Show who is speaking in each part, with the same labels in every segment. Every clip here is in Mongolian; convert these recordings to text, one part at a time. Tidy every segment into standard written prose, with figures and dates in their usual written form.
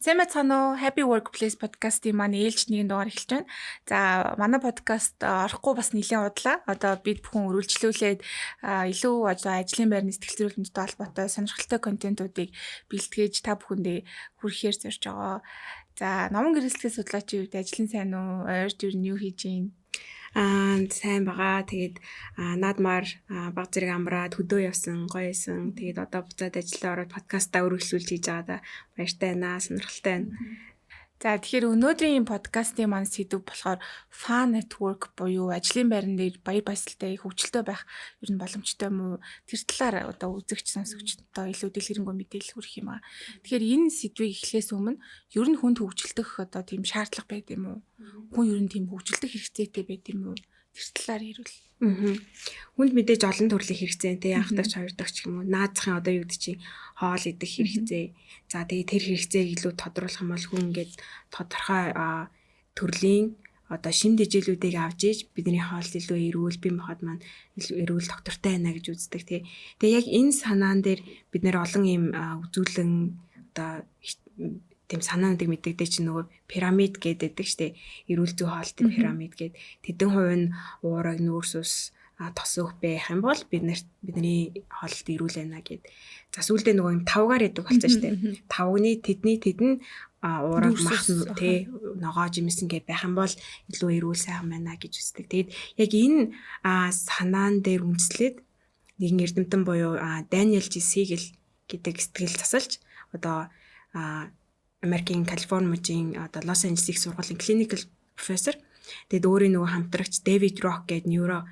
Speaker 1: Сайн байна уу? Happy Workplace podcast-ийн маань ээлж нэгэн дугаар эхэлж байна. За, манай подкаст орохгүй бас нэлээд удлаа. Одоо бид бүхэн үргэлжлүүлээд илүү ажлын байрны сэтгэл зүйн мэдтэй холбоотой сонирхолтой контентуудыг бэлтгэж та бүхэндээ хүргэхээр зорж байгаа. За, номон гэрэлтгээс судлаачийн үед ажлын сайн уу? Ойрт юу хийж байна?
Speaker 2: Сайн байгаа. Тэгээд наадмаар баг зэрэг амраад хөдөө явсан, гоё байсан. Тэгээд одоо буцаад ажилдаа ороод подкастаа үргэлжлүүлж хийж байгаа да. Баяртай байна, сонирхолтой байна.
Speaker 1: За тэгэхээр өнөөдрийн подкастын маань сэдв болохоор Fun at Work буюу ажлын байран дээр баяр баясгалтай хөгжилтэй байх ер нь боломжтой мүү тэр талаар одоо үзэгч сонсогчдод илүү дэлгэрэнгүй мэдээлэл хүргэх юм аа. Тэгэхээр энэ сэдвийг эхлээс өмнө ер нь хүнд хөгжилдөх одоо тийм шаардлага байд юм уу? Хүн ер нь тийм хөгжилдөх хэрэгцээтэй байд юм уу? Тэр талаар ирвэл.
Speaker 2: Хүнд мэдээж олон төрлийн хэрэгцээтэй анх дагч хоёр дагч юм уу наазахын одоо юу гэдэг чинь хоол идэх хэрэгцээ. За тэгээд тэр хэрэгцээг илүү тодруулах юм бол хүн ингээд тодорхой төрлийн одоо шим дэжээлүүдийг авч иж бидний хоолд илүү эрүүл бие махбод маань эрүүл доктортой байна гэж үздэг тий. Тэгээд яг энэ санаан дээр бид нэр олон юм үзүүлэн одоо тийм санаандыг мэддэгдээ чи нөгөө пирамид гэдэг штеп эрүүл зүй хоолтын пирамид гэдэг тэдэн хувь нь уураг нүүрс ус тос өөх байх юм бол бидний хоолт эрүүл байна гэд. За сүүлдээ нөгөө юм тавгаар идэг болчихсон штеп. Тавгны тэдэн уураг мах тий ногоо жимсэн гэж байх юм бол илүү эрүүл сайхан байна гэж үздэг. Тэгээд яг энэ санаан дээр үндэслээд нэгэн эрдэмтэн буюу Daniel G. Siegel гэдэг сэтгэл засалж одоо Америкийн Калифорни мужийн одоо Лос Анжелес их сургуулийн clinical professor. Тэгэд өөрийн нөгөө хамтрагч David Rock гэдэг neuro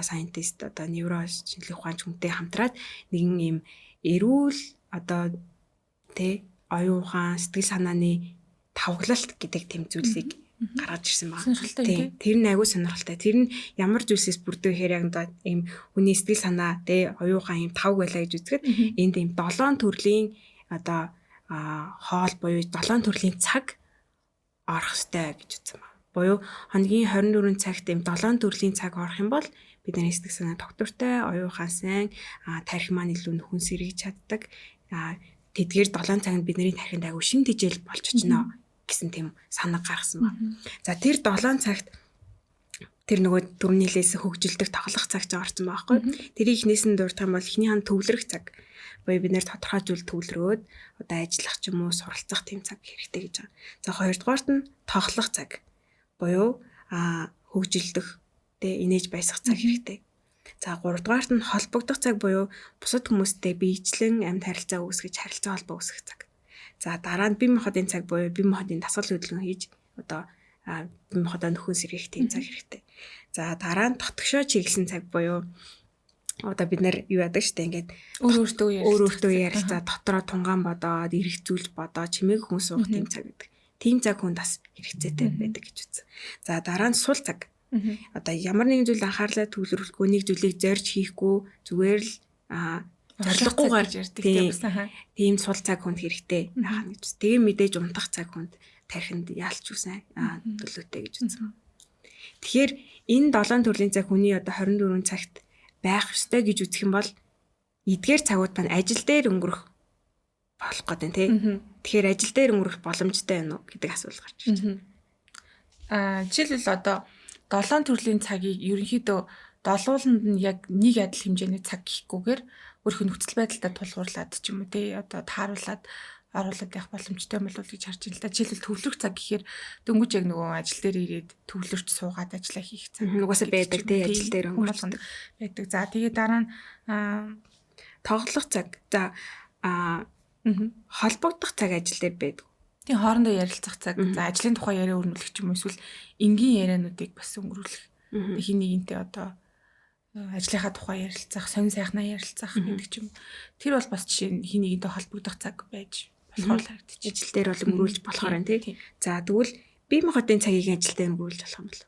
Speaker 2: scientist одоо neuro шинжилгээ ухаанч хүнтэй хамтраад нэгэн юм эрүүл одоо тэ оюун ухаан сэтгэл санааны тавглалт гэдэг тэм зүйлийг гаргаж ирсэн байна. Тийм. Тэр нь айгүй сонирхолтой. Тэр нь ямар зүйлсээс бүрддэг гэхээр яг одоо ийм хүний сэтгэл санаа тэ оюун ухаан ийм тавг байлаа гэж үзэхэд энд ийм 7 төрлийн одоо хоол буюу 7 төрлийн цаг орох ёстой гэж үзсэн байна. Буюу хоногийн 24 цагт ийм 7 төрлийн цаг орох юм бол бидний сэтгэл санаа доктортой, оюун ухаан сайн, тархи маань илүү нөхөн сэргийж чаддаг. Тэдгээр 7 цагт бидний тархинд аягүй шим тэжээл болж очно гэсэн тийм санаа гаргасан байна. За тэр 7 цагт тэр нөгөө дөрвнилээс хөгжилдөх тоглох цаг ч орсон байгаа байхгүй. Тэрийг эхнээс нь дурдах юм бол эхний хан төвлөрөх цаг. Буюу бид нэр тодорхой зүйл төвлөрөөд одоо ажиллах ч юм уу суралцах тийм цаг хэрэгтэй гэж байна. За хоёрдугаарт нь тоглох цаг. Буюу хөгжилдөх тэ инээж баясгах цаг хэрэгтэй. За гуравдугаарт нь холбогдох цаг буюу бусад хүмүүстэй биечлэн амьд харилцаа үүсгэж харилцаа холбоо үүсгэх цаг. За дараа нь бие махбодын цаг буюу бие махбодын дасгал хөдөлгөөн хийж одоо бие махбодоо нөхөн сэргийх тийм цаг хэрэгтэй. За дараа нь дотгошоо чиглэсэн цаг буюу одоо бид нэр юу яадаг штэ ингээд өөртөө ярилцаа дотроо тунгаан бодоод эргэцүүлж бодоод чимээг хүн суух тийм цаг гэдэг. Тийм цаг хүн бас хэрэгцээтэй байдаг гэж үзсэн. За дараа нь сул цаг. Одоо ямар нэгэн зүйл анхаарлаа төвлөрүүлэхгүй нэг зүйлийг зорж хийхгүй зүгээр л зориггүй гарч ирдэг тийм сул цаг хүнд хэрэгтэй байх нь гэж. Тэгээ мэдээж унтах цаг хүнд тархинд яалч үсэн төлөөтэй гэж үзсэн. Тэгэхээр энэ 7 төрлийн цаг хүний одоо 24 цагт байх ёстой гэж үзэх юм бол эдгээр цагууд маань ажил дээр өнгөрөх болох гэдэг тий. Тэгэхээр ажил дээр өнгөрөх боломжтой байна уу гэдэг асуулт гарч ирж байна.
Speaker 1: Жишээлбэл одоо 7 төрлийн цагийг ерөнхийдөө долууланд нь яг нэг адил хэмжээний цаг гэхгүйгээр өөрөх нь нөхцөл байдалтай тулгуурлаад ч юм уу тий одоо тааруулаад оруулаад явах боломжтой юм бол гэж харж байна л да. Жишээлбэл төвлөрөх цаг гэхээр дөнгөж яг нөгөө ажил дээр ирээд төвлөрч суугаад ажиллаа хийх цаг.
Speaker 2: Угаасаа байдаг тий ажил дээр өнгөрсөн
Speaker 1: байдаг. За тэгээ дараа нь
Speaker 2: тоглох цаг. За холбогдох цаг ажил дээр байдаг.
Speaker 1: Тийм хоорондоо ярилцах цаг. За ажлын тухай яриа өрнүүлэх ч юм уу эсвэл энгийн яриануудыг бас өнгөрүүлэх. Хин нэгнтэй одоо ажлынхаа тухай ярилцах, сонин сайхнаа ярилцах гэдэг ч юм. Тэр бол бас жишээ нь хин нэгнтэй холбогдох цаг байж болохоор харагдчих.
Speaker 2: Ажил дээр бол өнгөрүүлж болохоор байна тий. За тэгвэл бие махбодын цагийг ажил дээр өнгөрүүлж болох юм бол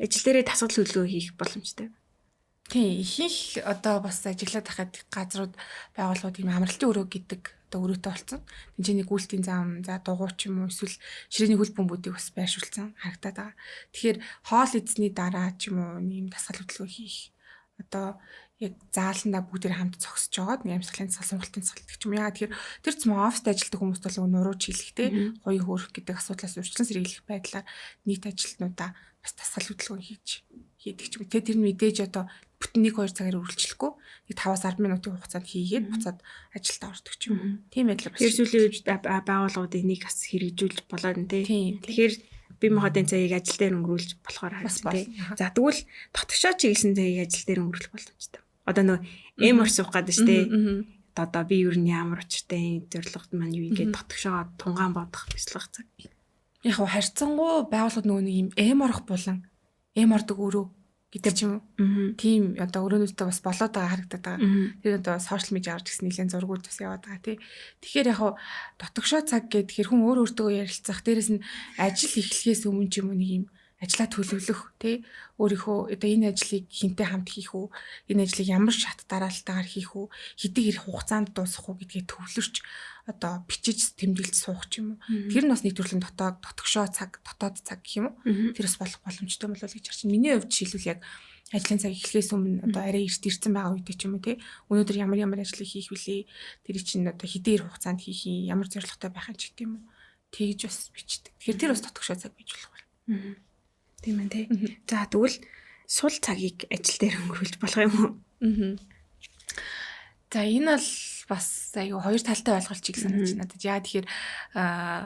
Speaker 2: ажил дээрээ дасгал хөдөлгөөн хийх боломжтой.
Speaker 1: Тий, ихэнх одоо бас ажиглаад байхад газрууд байгууллагууд ийм амралтын өрөө гэдэг одоо өрөөтэй болсон. Тэнцээний гүйлтийн зам, за дугуй ч юм уу эсвэл ширээний хөл бөмбүүдийг бас байршуулсан харагдаад байгаа. Тэгэхээр хоол эзний дараа ч юм уу ийм дасгал хөдөлгөөн хийх одоо яг зааландаа бүгд хамт зогсож жоод нэг амьсгалын засал сонголтын засал гэх юм. Яагаад тэгэхээр тэр ч мөн оффист ажилладаг хүмүүст бол нурууч хийлэхтэй гоё хөөрөх гэдэг асуудлаас урьдчилан сэргийлэх байдлаар нийт ажилтнуудаа бас дасгал хөдөлгөөн хийдэг ч юм. Тэр нь мэдээж одоо бүтэн 1-2 цагаар үргэлжлэхгүй нэг 5-10 минутын хугацаанд хийгээд буцаад ажилд ордог ч юм. Тийм байдлаар бас.
Speaker 2: Тэр сүүлийн үед байгууллагууд энийг бас хэрэгжүүлж болоод нь тий. Тэгэхээр бие махбодын цагийг ажил дээр өнгөрүүлж болохоор харсан тий. За тэгвэл дотгошоо чиглэсэн цагийг ажил дээр өнгөрүүлэх боломжтой. Одоо нөгөө эмор суух гэдэг шүү дээ. Одоо би юу н ямар учиртай зорилгот маань юу игээд дотгошоо тунгаан бодох бяцлах цаг.
Speaker 1: Яг харьцангуй байгууллагууд нөгөө нэг юм эморох болон эмордог өрөө гэдэг ч юм уу. Тийм одоо өрөөнөөсөө бас болоод байгаа харагдаад байгаа. Тэр одоо сошиал медиа гарч ирсэн нэлээд зургууд бас яваад байгаа тий. Тэгэхээр яг дотгошоо цаг гэдэг хүн өөр өөртөө ярилцах, дээрэс нь ажил эхлэхээс өмнө ч юм уу нэг юм ажлаа төлөвлөх тий. Өөрийнхөө одоо энэ ажлыг хинтээ хамт хийх үү? Энэ ажлыг ямар шат дараалтаагаар хийх үү? Хэдий хэрэг хугацаанд дуусгах уу гэдгээ төвлөрч одоо бичиж тэмдэглэж суух ч юм уу. Тэр нь бас нэг төрлийн дотгошоо цаг, дотоод цаг гэх юм уу. Тэр бас болох боломжтой болов уу гэж харж байна. Миний хувьд жишээлбэл яг ажлын цаг эхлэхээс өмнө одоо арай эрт ирсэн байгаа үед ч юм уу тий. Өнөөдөр ямар ажлыг хийх вүлээ? Тэр чинь одоо хэдий хэрэг хугацаанд хийх юм, ямар зорилготой байх юм ч гэдэг юм уу. Тэгж бас бичдэг. Тэгэхээр тэр бас дотгошоо цаг гэж болох байна.
Speaker 2: Тийм ээ тий. За тэгвэл сул цагийг ажил дээр өнгөрүүлж болох юм уу?
Speaker 1: За энэ бол бас аюу хоёр талтай ойлголт чиг санаж байна. Яа тэгэхээр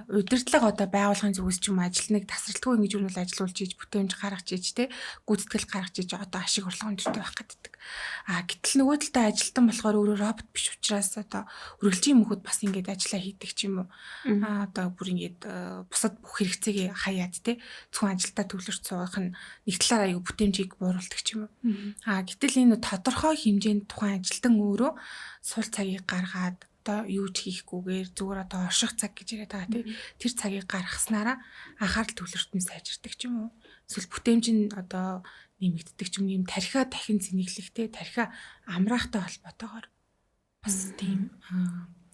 Speaker 1: удирдлага одоо байгууллагын зүгээс ч юм ажилныг тасралтгүй ингэж юу нь ажиллуулж ийж бүтээмж гаргаж ийж те гүйцэтгэл гаргаж ийж одоо ашиг орлогын төртөө байх гэдэг. Гэтэл нөгөө талдаа ажилтан болохоор өөрөө робот биш учраас одоо үргэлжийн мөхөд бас ингэж ажиллаа хийдэг ч юм уу. Одоо бүр ингэж бусад бүх хэрэгцээг хаяад те зөвхөн ажилдаа төвлөрч суух нь нэг талаараа аюу бүтээмжийг бууруулдаг ч юм уу. Гэтэл энэ тодорхой хэмжээнд тухайн ажилтан өөрөө сул цагийг гаргаад одоо юу ч хийхгүйгээр зүгээр одоо орших цаг гэж яриад байгаа тийм тэр цагийг гаргаснараа анхаарал төвлөрт нь сайжирдаг ч юм уу эсвэл бүтээмж нь одоо нэмэгддэг ч юм тархиа дахин зэнэглэхтэй тархиа амраахтай холбоотойгоор бас тийм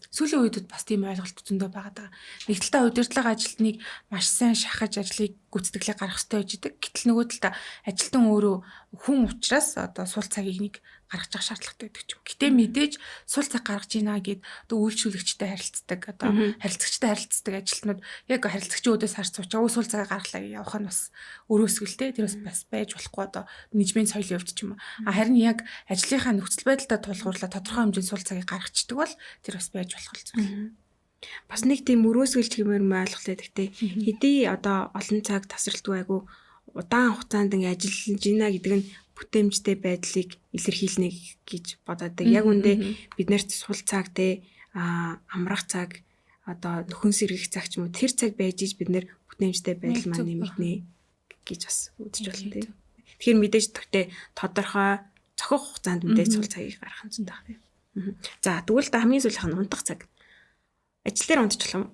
Speaker 1: сүүлийн үедэд бас тийм ойлголт зөндөө байгаа. Нэг талдаа удирдлага ажилтныг маш сайн шахаж ажлыг гүйцэтгэлээ гаргах хэрэгтэй байж идэг. Гэтэл нөгөө талдаа ажилтан өөрөө хүн учраас одоо сул цагийг нэг гаргаж авах шаардлагатай байдаг ч юм. Гэтэ мэдээж сул цаг гаргаж ийна гэд одоо үйлчлүүлэгчтэй харилцдаг одоо харилцагчтай харилцдаг ажилтнууд яг харилцагчдаас харж суучаа сул цагаа гаргалаа гэж явах нь бас өрөөсгөлтэй тэр бас байж болохгүй одоо менежмент соёлын хувьд ч юм. Харин яг ажлынхаа нөхцөл байдалтай тулгуурлаа тодорхой хэмжээний сул цагийг гаргацдаг бол тэр бас байж болох зүйл.
Speaker 2: Бас нэг тийм өрөөсгөлч гэмээр ойлголт байдаг те. Хэдий одоо олон цаг тасралтгүй айгу удаан хугацаанд ингээ ажиллаж ийна гэдэг нь бүтээмжтэй байдлыг илэрхийлнэ гэж бодоод. Яг үндэ бид нарт сул цаг те амрах цаг одоо нөхөн сэргийх цаг ч юм уу тэр цаг байж иж бид нэр бүтээмжтэй байдал маань нэмэгдэнэ гэж бас үзэж байна те. Тэгэхээр мэдээж тодорхой цохих хугацаанд мэдээж сул цагийг гаргах юм зүйтэй байна. За тэгвэл хамгийн сүүлийнх нь унтах цаг. Ажил дээр унтчих юм.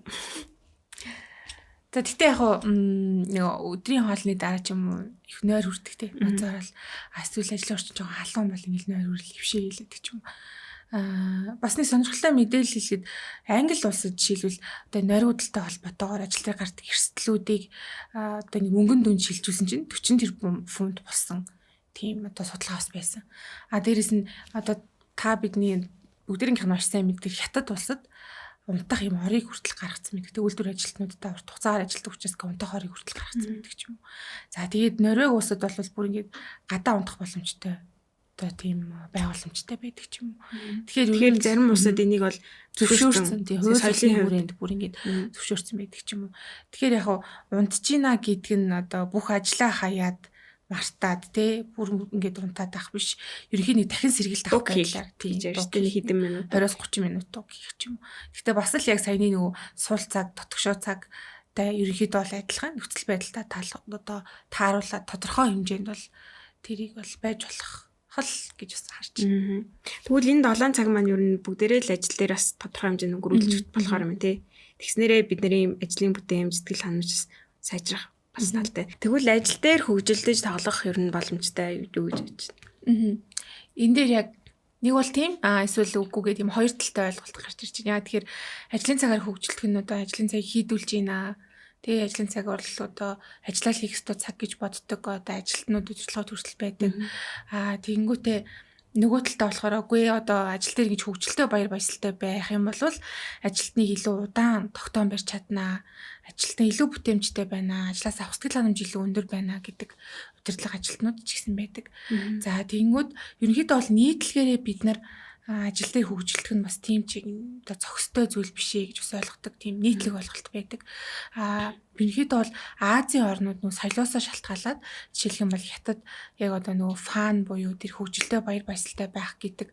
Speaker 1: За тэгтээ яг нэг өдрийн хоолны дараа ч юм уу их нойр хүрдэг те. Ноцоорол эсвэл ажлын орчин жоохон халуун бол ингэ нойр хүрэл хөвшөө хийлээдэг ч юм. Бас нэг сонирхолтой мэдээлэл хэлэхэд Англи улсад жишээлбэл одоо нойруудалтай холбоотойгоор ажил дээр гардаг эрсдлүүдийг одоо нэг мөнгөн дүнд шилжүүлсэн чинь 40 тэрбум фунт болсон. Тийм одоо судалгаа бас байсан. Дээрэс нь одоо та бидний бүгдээрийнх нь маш сайн мэддэг Хятад улсад унтах юм орыг хүртэл гаргацсан байдаг. Үйлдвэр ажилтнуудтай урт хугацаагаар ажилтдаг учраас унтах орыг хүртэл гаргацсан байдаг ч юм уу. За тэгээд Норвеги улсад бол бүр ингээд гадаа унтах боломжтой одоо тийм байгууламжтай байдаг ч юм уу.
Speaker 2: Тэгэхээр зарим улсад энийг бол
Speaker 1: зөвшөөрсөн тийм соёлын хүрээнд бүр ингээд зөвшөөрсөн байдаг ч юм уу. Тэгэхээр яг унтжина гэдг нь одоо бүх ажлаа хаяад мартаад тий бүр ингээд унтаад ах биш ерөнхийн нэг дахин сэргийлт авах байлаа
Speaker 2: тийм ярьжтэй хэдэн минут
Speaker 1: 20-30 минут гэх юм. Гэхдээ бас л яг саяны нөгөө сул цаг дотгошоо цагтай ерөнхийдөө бол адилхан нөхцөл байдалтай одоо тааруулаад тодорхой хэмжээнд бол тэрийг бол байж болох хол гэж бас харж байна.
Speaker 2: Тэгвэл энэ 7 цаг маань ер нь бүгдээрээ л ажил дээр бас тодорхой хэмжээнд өнгөрүүлж болохоор юм тий. Тэгснээрээ бидний ажлын бүтээмж сэтгэл ханамж сайжрах бас талтай. Тэгвэл ажил дээр хөгжилдөж тоглох ер нь боломжтой юу гэж бодож байна.
Speaker 1: Энэ дээр яг нэг бол тийм эсвэл үгүй гэдэг юм хоёр талтай ойлголт гарч ирж байна. Тэгэхээр ажлын цагаар хөгжилдөх нь одоо ажлын цагийг хийдүүлж байна. Тэгээ ажлын цаг бол одоо ажиллаа хийх ёстой цаг гэж боддог одоо ажилтнууд удирдлага төрөл байдаг. Тэгэнгүүтээ Нөгөө талдаа болохоор үгүй одоо ажил дээр ингэж хөгжилтэй баяр баясгалтай байх юм бол ажилтныг илүү удаан тогтоон барьж чаднаа. Ажилтан илүү бүтээмжтэй байна. Ажлаас авах сэтгэл ханамж илүү өндөр байна гэдэг удирдлага ажилтнууд ч гэсэн байдаг. За тэгэнгүүт ерөнхийдөө бол нийтлэгээрээ бид нар ажил дээр хөгжилтөх нь бас тийм чиг одоо зохистой зүйл биш ээ гэж бас ойлгодог тийм нийтлэг ойлголт байдаг. Ерөнхийдөө бол Азийн орнууд нөө соёлоосоо шалтгаалаад жишээлх юм бол хятад яг одоо нөгөө фан буюу тэр хөгжилтэй баяр баясгалтай байх гэдэг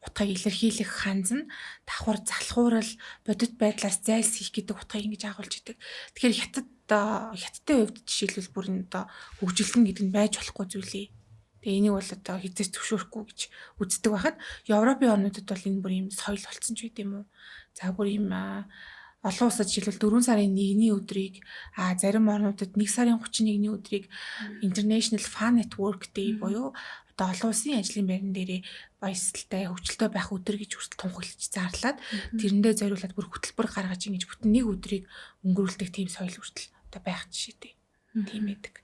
Speaker 1: утгыг илэрхийлэх ханз нь давхар залхуурал бодит байдлаас зайлсхийх гэдэг утгыг ингэж агуулж идэг. Тэгэхээр хятадтай хувьд жишээлбэл бүр энэ одоо хөгжилтэн гэдэг нь байж болохгүй зүйлээ. Тэгээ энийг бол одоо хизээс зөвшөөрөхгүй гэж үздэг байхад Европын орнуудад бол энэ бүр юм соёл болцсон ч гэдэм үү. За бүр юм олон улсад жишээлбэл 4 сарын 1-ний өдрийг зарим орнуудад 1 сарын 31-ний өдрийг International Fan Network Day буюу одоо олон улсын ажлын байран дээрээ баясгалтай хөгжилтэй байх өдөр гэж хүртэл тунхаглаж зарлаад тэрэндээ зориулаад бүр хөтөлбөр гаргаж ингэж бүтэн нэг өдрийг өнгөрүүлдэг тийм соёл хүртэл одоо байх жишээтэй. Тийм байдаг.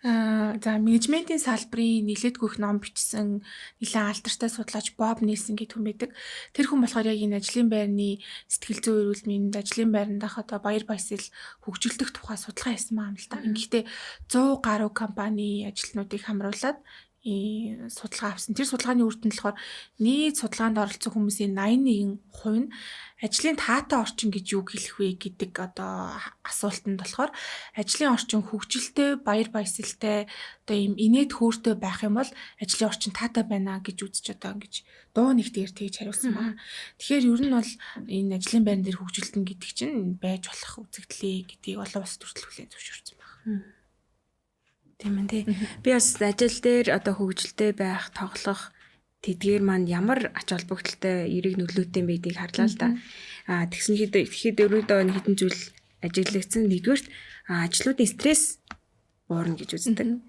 Speaker 1: За менежментийн салбарын нэлээдгүй их ном бичсэн нэлээд алдартай судлаач Боб Нельсон гэдэг хүн байдаг. Тэр хүн болохоор яг энэ ажлын байрны сэтгэл зүйн эрүүл мэнд, ажлын байрандах одоо баяр баясгал хөгжүүлэх тухай судалгаа хийсэн юм л да. Ингэхдээ 100 гаруй компани ажилтнуудыг хамруулад судалгаа авсан. Тэр судалгааны үр дүн болохоор нийт судалгаанд оролцсон хүмүүсийн 81% нь ажлын таатай орчин гэж юу хэлэх вэ гэдэг одоо асуултанд болохоор ажлын орчин хөгжилтэй, баяр баясгалтай, одоо ийм инээд хөөртэй байх юм бол ажлын орчин таатай байна гэж үзэж одоо ингэж дуу нэгтээр тэгж хариулсан байна. Тэгэхээр ер нь бол энэ ажлын байран дээр хөгжилтэн гэдэг чинь байж болох үзэгдлээ гэдгийг олон улс төрөл хүлээн зөвшөөрсөн байна.
Speaker 2: Тийм ээ. Би бас ажил дээр одоо хөгжилтэй байх, тоглох тэдгээр маань ямар ач холбогдолтой эерэг нөлөөтэй байдгийг харлаа л да. Тэгсэн хэд өрөөдөө хэдэн зүйл ажиглагдсан. Нэгдүгээрт ажлуудын стресс буурна гэж үздэг.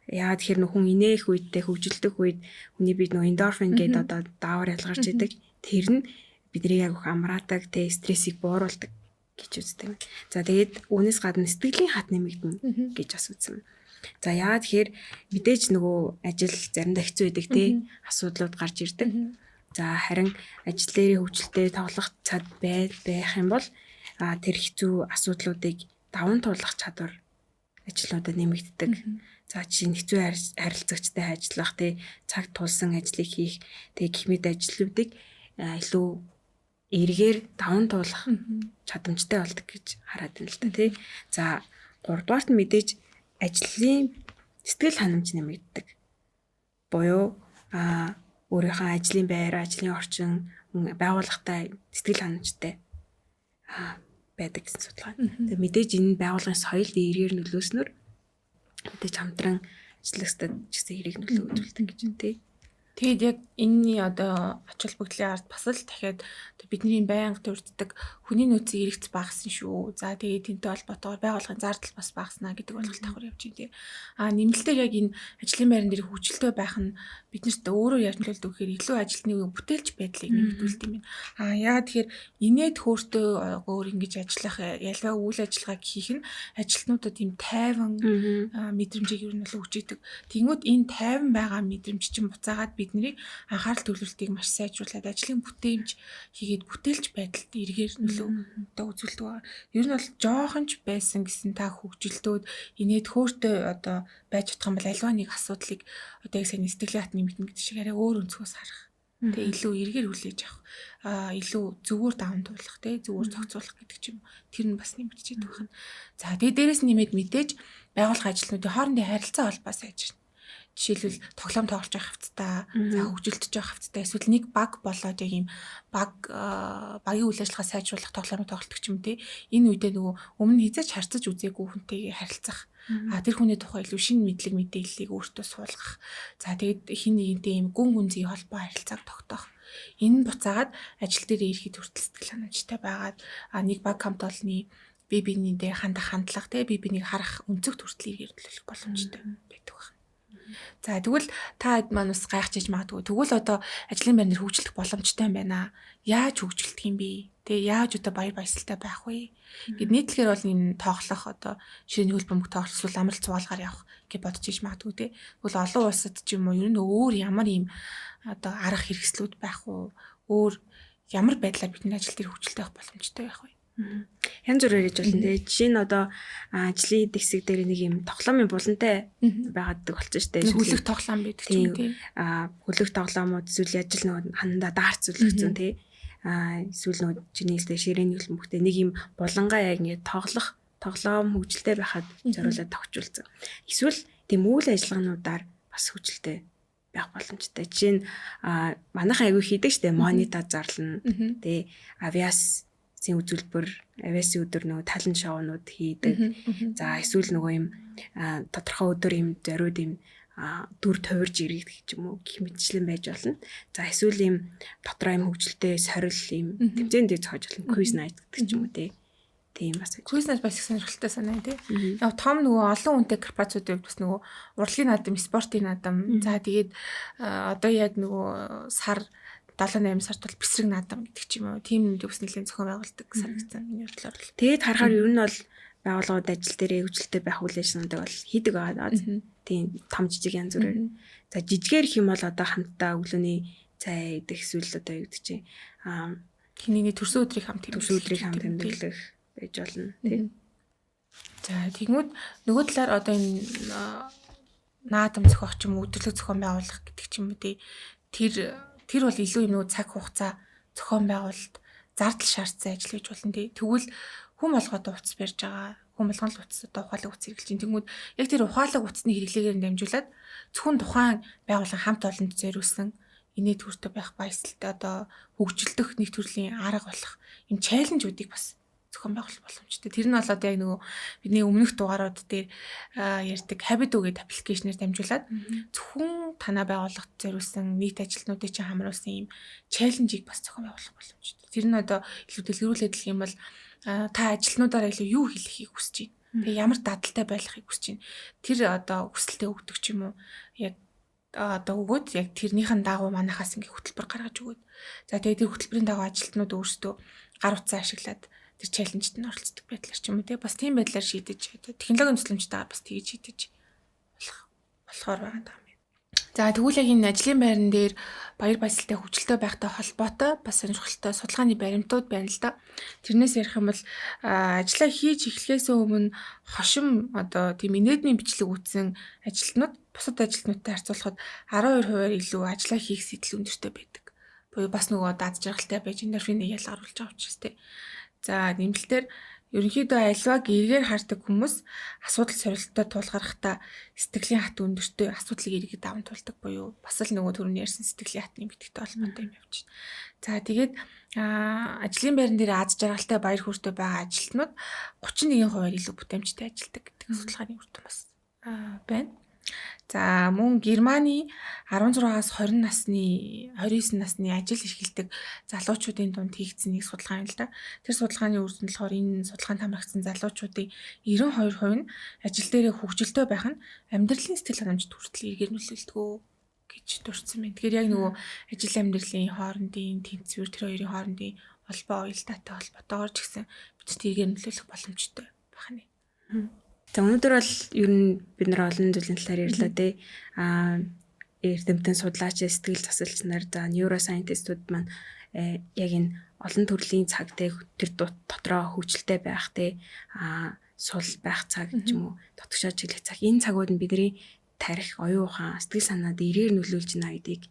Speaker 2: Яагаад тэгэхээр хүн инээх үедээ хөгжилдөх үед хүний бид нөө эндорфин гэдэг одоо даавар ялгарч идэг. Тэр нь бидний яг их амраадаг, тэ стрессийг бууруулдаг гэж үздэг. За тэгээд үүнээс гадна сэтгэлийн хат нэмэгдэнэ гэж бас үзсэн. За яагаад тэгэхээр мэдээж нөгөө ажил заримдаа хэцүү байдаг тий асуудлууд гарч ирдэг. За харин ажил дээрээ хөгжилтэй тоглох цад байх юм бол тэр хэцүү асуудлуудыг даван туулах чадвар ажлуудад нэмэгддэг. За жишээ нь хэцүү харилцагчтай ажиллах тий цаг тулсан ажлыг хийх тий гэх мэт ажлуудыг илүү эргээр даван туулах чадамжтай болдог гэж хараад байна л да тий. За 3 дугаарт нь мэдээж ажлын сэтгэл ханамж нэмэгддэг. Буюу өөрийнхөө ажлын байр, ажлын орчин, байгууллагатай сэтгэл ханамжтай байдаг гэсэн судалгаа. Тэгээ мэдээж энэ байгууллагын соёлд эргээр нөлөөснөр мэдээж хамтран ажиллагчдад ч гэсэн эрэг нөлөө үзүүлдэг гэж байна тий.
Speaker 1: Тэгэд яг энэний одоо ач холбогдлын ард бас л дахиад бидний байнга төрддөг хүний нөөцийн эрэгц багсан шүү. За тэгээд тэнтэй холбоотойгоор байгууллагын зардал бас багснаа гэдэг ойлголт давхар явж байна тий. Нэмэлтээр яг энэ ажлын байран дээр хөгжилтэй байх нь биднэрт өөрөө яаж нөлөөлдөг гэхээр илүү ажилтны бүтээлч байдлыг нэмэгдүүлдэг юм байна. Яагаад тэгэхээр инээд хөөртэй өөр ингэж ажиллах ялгаа үйл ажиллагааг хийх нь ажилтнуудад ийм тайван мэдрэмжийг ер нь бол өгч идэг. Тэнгүүд энэ тайван байгаа мэдрэмж чинь буцаагаад биднийг анхаарал төвлөрөлтийг маш сайжруулад ажлын бүтээмж хийгээд бүтээлч байдалд эргээр нөлөө одоо үзүүлдэг байна. Ер нь бол жоохон ч байсан гэсэн та хөгжилтөөд инээд хөөртэй одоо байж чадах юм бол альва нэг асуудлыг одоо яг сайн сэтгэлийн хат нэмэгдэн гэдэг шиг арай өөр өнцгөөс харах. Тэгээ илүү эргээр хүлээж авах. Илүү зөвөр даван туулах, зөвөр зохицуулах гэдэг ч юм. Тэр нь бас нэмэгдэж идэх байна. За тэгээ дээрэс нэмээд мэдээж байгууллага ажилтнуудын хоорондын харилцаа холбоо сайжирна. Жишээлбэл тоглоом тоглож байх хавцтай, за хөгжилдөж байх хавцтай эсвэл нэг баг болоод яг ийм багийн үйл ажиллагаа сайжруулах тоглоомыг тоглолдог ч юм те. Энэ үедээ нөгөө өмнө хязгаарч харьцаж үзээгүй хүнтэйгээ харилцах. Тэр хүний тухай илүү шинэ мэдлэг мэдээллийг өөртөө суулгах. За тэгээд хин нэгнтэй ийм гүн гүнзгий холбоо харилцааг тогтоох. Энэ буцаагаад ажил дээр ирэхэд хүртэл сэтгэл ханамжтай байгаад нэг баг хамт олонний бие биенийдээ хандах хандлага те бие биенийг харах өнцөгт хүртэл эргээр төлөвлөх боломжтой байдаг байна. За тэгвэл та хэд маань бас гайхаж иж магадгүй. Тэгвэл одоо ажлын байр нэр хөгжлөх боломжтой юм байна. Яаж хөгжүүлдэг юм бэ? Тэгээ яаж одоо баяр баясгалтай байх вэ? Гэт нийтлэгээр бол энэ тоглох одоо ширээний хөлбөмбөг тоглох эсвэл амралт цугаалгаар явах гэж бодож иж магадгүй те. Тэгвэл олон улсад ч юм уу ер нь өөр ямар ийм одоо арга хэрэгслүүд байх уу? Өөр ямар байдлаар бидний ажил дээр хөгжилтэй байх боломжтой байх вэ?
Speaker 2: Янз бүрээр хийж болно те. Жишээ нь одоо ажлын хэсэг дээр нэг юм тоглоомын булантай байгааддаг болчихсон шүү дээ.
Speaker 1: Хөлөг тоглоом байдаг ч юм тий.
Speaker 2: Хөлөг тоглоомод эсвэл ажил нөгөө хандаа даарц үлгцэн те. Эсвэл нөгөө чиний хэлдэг ширээний хөлбөмбөгтэй нэг юм булангаа яг ингэ тоглоом хөгжилтэй байхад зориулаад тогтжуулсан. Эсвэл тийм үйл ажиллагаануудаар бас хөгжилтэй байх боломжтой. Жишээ нь манайхан аягүй хийдэг штэ монитор зарлана. Тэ авиасын үзүүлбэр, авиасын өдөр нөгөө талент шоунууд хийдэг. За эсвэл нөгөө юм тодорхой өдөр юм зориуд юм дүр туурж ирэх гэх юм уу гэх мэтчлэн байж болно. За эсвэл юм дотроо юм хөгжилтэй сорил юм тэмцээнд дээр зохиож болно. Quiz night гэдэг ч юм уу тийм бас.
Speaker 1: Quiz night бас их сонирхолтой санаа тий. Яг том нөгөө олон хүнтэй корпорациудын хувьд бас нөгөө урлагийн наадам, спортын наадам. За тэгээд одоо яг нөгөө сар 7-8 сард бол бэсрэг наадам гэдэг ч юм уу. Тийм юм дэвс нэлийн зохион байгуулдаг санагдсан. Энэ бодлоор бол.
Speaker 2: Тэгээд харахаар ер нь бол байгууллагууд ажил дээр хөгжилтэй байх үйл ажиллагаанууд бол хийдэг байгаа. Тийм том жижиг янз бүрээр. За жижигээр их юм бол одоо хамтдаа өглөөний цай идэх эсвэл одоо юу гэдэг чинь
Speaker 1: хинийний төрсөн өдрийг хамт
Speaker 2: тэмдэглэх байж болно тийм.
Speaker 1: За тэгмүүд нөгөө талаар одоо энэ наадам зохиох ч юм уу өдөрлөг зохион байгуулах гэдэг ч юм уу тэр бол илүү юм нөгөө цаг хугацаа зохион байгуулалт зардал шаардсан ажил гэж болно тий. Тэгвэл хүн болгоод утас барьж байгаа. Хүн болгон л утас одоо ухаалаг утас хэрэглэж чинь. Тэгмүүд яг тэр ухаалаг утасны хэрэглээгээр дамжуулаад зөвхөн тухайн байгууллага хамт олонд зориулсан инээ төртөй байх баясгалтай одоо хөгжилдөх нэг төрлийн арга болох юм чаленжуудыг бас зохион байгуулах боломжтой. Тэр нь бол одоо яг нөгөө бидний өмнөх дугаарууд дээр ярьдаг Habit гэдэг аппликейшнээр дамжуулаад зөвхөн танаа байгууллагад зориулсан нийт ажилтнуудыг чинь хамруулсан юм чаленжийг бас зохион байгуулах боломжтой. Тэр нь одоо илүү дэлгэрүүлээд хэлэх юм бол та ажилтнуудаараа илүү юу хэлэхийг хүсэж байна. Тэгээ ямар дадалтай байхыг хүсэж байна. Тэр одоо хүсэлтэд өгдөг ч юм уу яг одоо өгөөд яг тэрнийхэн дагуу манахаас ингээ хөтөлбөр гаргаж өгөөд. За тэгээ тэр хөтөлбөрийн дагуу ажилтнууд өөрсдөө гар утсаа ашиглаад тэр чаленжт нь оролцдог байдлаар ч юм уу те бас тийм байдлаар шийдэж технологийн тусламжтайгаар бас тэгж шийдэж болохоор байгаа юм. За тэгвэл яг энэ ажлын байран дээр баяр баясгалтай хөгжилтэй байхтай холбоотой бас сонирхолтой судалгааны баримтууд байна л да. Тэрнээс ярих юм бол ажлаа хийж эхлэхээс өмнө хошим одоо тийм инээдмийн бичлэг үүсэн ажилтнууд бусад ажилтнуудтай харьцуулахад 12% илүү ажлаа хийх сэтэл өндөртэй байдаг. Буюу бас нөгөө дад жаргалтай байж эндорфин ялгаруулж байгаа учраас тий. За нэмэлтээр ерөнхийдөө альваг эргээр хардаг хүмүүс асуудал сорилттой тулгархтаа сэтгэлийн хат өндөртэй асуудлыг эргээд даван тулдаг буюу бас л нөгөө түрүүний ярьсан сэтгэлийн хатны битгтэй холбоотой юм явж байна. За тэгээд ажлын байран дээр аз жаргалтай баяр хөөртэй байгаа ажилтнууд 31% илүү бүтээмжтэй ажилдаг гэдэг судалгааны үр дүн бас байна. За мөн Германы 16-аас 29 насны ажил эрхэлдэг залуучуудын дунд хийгдсэн нэг судалгаа юм л да. Тэр судалгааны үр дүн болохоор энэ судалгаанд хамрагдсан залуучуудын 92% нь ажил дээрээ хөгжилтэй байх нь амьдралын сэтгэл ханамжт хүртэл эргээр нөлөөлдөг гэж дурдсан байна. Тэгэхээр яг нөгөө ажил амьдралын хоорондын тэнцвэр тэр хоёрын хоорондын холбоо уялдаатай холбоотойгоор ч гэсэн бидэрт эргээр нөлөөлөх боломжтой байна.
Speaker 2: За өнөөдөр бол ер нь бид нар олон зүйлийн талаар ярьлаа те. Эрдэмтэн судлаач, сэтгэл засалч нар, за нейросайентистууд маань яг энэ олон төрлийн цаг те тэр дотроо хөгжилтэй байх те сул байх цаг ч юм уу дотгошоо чиглэх цаг энэ цагууд нь бидний тарих, оюун ухаан, сэтгэл санаанд эрээр нөлөөлж байна гэдгийг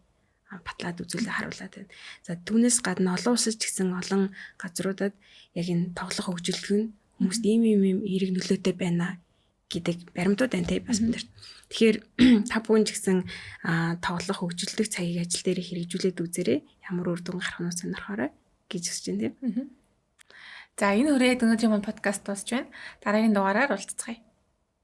Speaker 2: батлаад үзүүлээ харуулад байна. За түүнээс гадна олон улсад ч гэсэн олон газруудад яг энэ тоглох хөгжилтг нь хүмүүст ийм эерэг нөлөөтэй байна гэдэг баримтууд байна те бас бид нар. Тэгэхээр та бүхэн ч гэсэн тоглох хөгжилтөг цагийг ажил дээр хэрэгжүүлээд үзээрэй. Ямар үр дүн гарах нь сонирхоорой гэж хүсэж байна тийм.
Speaker 1: За энэ хүрээд өнөөдрийн подкаст дуусч байна. Дараагийн дугаараар уулзцгаая.